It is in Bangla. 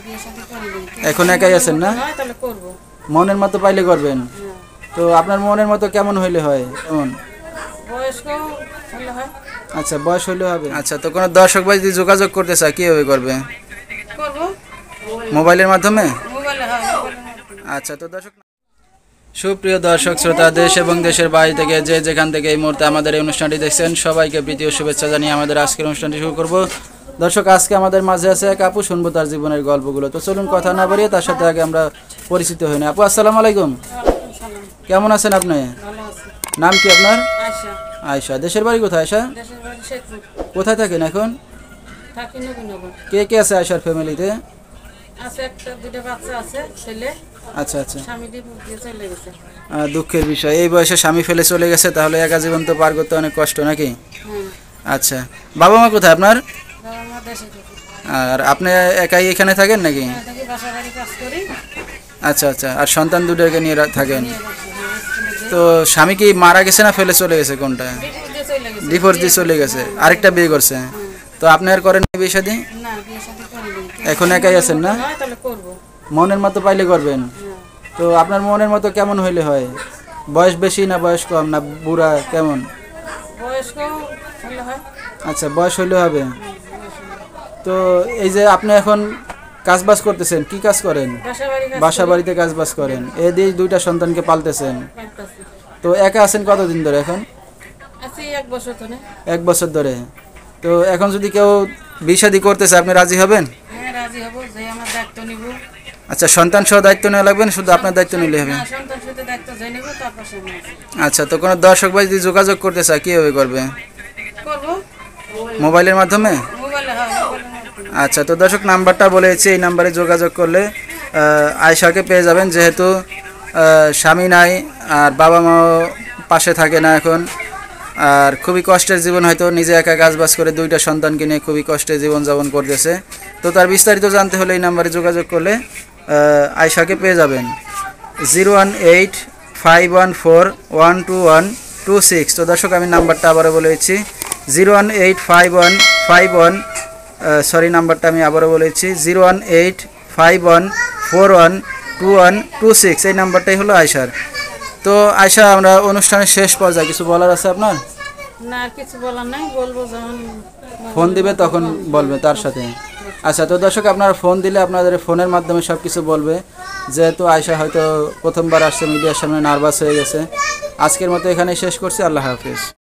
বিয়ে শাদী করিনি। এখন একাই আছেন না? হয় তাহলে করব। মনের মতো পাইলে করবেন। হ্যাঁ। তো আপনার মনের মতো কেমন হইলে হয়? কেমন? বয়স্ক হলে হয়। আচ্ছা, বয়স হইলে হবে। আচ্ছা, তো কোনো দর্শক ভাই যদি যোগাযোগ করতে চায় কিভাবে করবে? করব। মোবাইলের মাধ্যমে? মোবাইলে হয়, মোবাইলের মাধ্যমে। আচ্ছা, তো দর্শক সুপ্রিয় দর্শক শ্রোতা, দেশ এবং দেশের বাইরে থেকে যে যেখান থেকে এই মুহূর্তে আমাদের এই অনুষ্ঠানটি দেখছেন সবাইকে প্রীতি ও শুভেচ্ছা জানিয়ে আমাদের আজকের অনুষ্ঠানটি শুরু করব। দর্শক, আজকে আমাদের মাঝে আছে এক আপু, শুনবো তার জীবনের গল্পগুলো। তো চলুন কথা না বাড়িয়ে তার সাথে আগে আমরা পরিচিত হই না। আপু, আসসালামু আলাইকুম। ওয়ালাইকুম সালাম। কেমন আছেন আপনি? ভালো আছি। নাম কি আপনার? আয়শা। আয়শা। দেশের বাড়ি কোথায় আয়শা? দেশের বাড়ি শেখপুর। কোথায় থাকেন এখন? থাকি নবীনগর। কে কে আছে আয়শার ফ্যামিলিতে? আছে একটা দুটো বাচ্চা আছে, ছেলে। আচ্ছা আচ্ছা, স্বামী ডিভোর্স দিয়ে চলে গেছে। দুঃখের বিষয়, এই বয়সে স্বামী ফেলে চলে গেছে, তাহলে একা জীবন তো পার করতে অনেক কষ্ট নাকি? হ্যাঁ। আচ্ছা, বাবা মা কোথায় আপনার? বাবা মা দেশে থাকে। আর আপনি একাই এখানে থাকেন নাকি? হ্যাঁ, থাকি, বাসা বাড়ি কাজ করি। আচ্ছা আচ্ছা, আর সন্তান দুটোকে নিয়ে থাকেন। নিয়ে বসি, হ্যাঁ, স্কুলে যাই। তো স্বামী কি মারা গেছে না ফেলে চলে গেছে, কোনটা? ডিভোর্স দিয়ে চলে গেছে। ডিভোর্স দিয়ে চলে গেছে, আরেকটা বিয়ে করছে। তো আপনি আর করেন বিয়ে শাদী? না, বিয়ে শাদী করিনি। এখন একাই আছেন না? হয় তাহলে করব। মনের মতো পাইলে করবেন। হ্যাঁ। তো আপনার মনের মতো কেমন হইলে হয়? বয়স বেশি না বয়স কম না বুড়া, কেমন? বয়স্ক হলে হয়। আচ্ছা, বয়স হইলে হবে। তো এই যে আপনি এখন কাজবাজ করতেছেন, কি কাজ করেন? বাসা বাড়ি কাজ বাসা করি। বাড়িতে কাজবাজ করেন, এই দিয়ে দুইটা সন্তানকে পালতেছেন। পারতাছি। তো একা আছেন কতদিন ধরে এখন? আছি 1 বছর ধরে। 1 বছর ধরে। তো এখন যদি কেউ বিয়ে শাদী করতেছে, আপনি রাজি হবেন? হ্যাঁ, রাজি হব, যে আমার দায়িত্ব নিব। আচ্ছা, সন্তান সহ দায়িত্ব নেওয়া লাগবে না, শুধু আপনার দায়িত্ব নিলে হবে? না, সন্তান সাথে দায়িত্ব যে নিব তারপর সামনে আছে। আচ্ছা, তো কোনো দর্শক ভাই যদি যোগাযোগ করতে চায় কিভাবে করবে? করব। মোবাইলের মাধ্যমে? মোবাইলে হয়, মোবাইলের মাধ্যমে। আচ্ছা, তো দর্শক নাম্বারটা বলেছি, এই নাম্বারে যোগাযোগ করলে আয়শাকে পেয়ে যাবেন। যেহেতু স্বামী নাই আর বাবা মাও পাশে থাকে না এখন, আর খুবই কষ্টের জীবন, হয়তো নিজে একা কাজবাজ করে দুইটা সন্তানকে নিয়ে খুবই কষ্টের জীবনযাপন করতেছে। তো তার বিস্তারিত জানতে হলে এই নাম্বারে যোগাযোগ করলে আয়শাকে পেয়ে যাবেন। 01851412126। তো দর্শক, আমি নাম্বারটা আবারও বলেছি, 0185151 নাম্বারটা আমি আবারও বলেছি, 01851412126। এই নাম্বারটাই হলো আয়শার। তো আয়শা, আমরা অনুষ্ঠানের শেষ পর্যায়ে কিছু বলার আছে আপনার? না, আর কিছু বলার নাই, বলবো যখন ফোন দিবে তখন বলবে তার সাথে। আচ্ছা, তো দর্শক, আপনারা ফোন দিলে আপনাদের ফোনের মাধ্যমে সব কিছু বলবে। যেহেতু আয়শা হয়তো প্রথমবার আসছে মিডিয়ার সামনে, নার্ভাস হয়ে গেছে। আজকের মতো এখানেই শেষ করছি। আল্লাহ হাফিজ।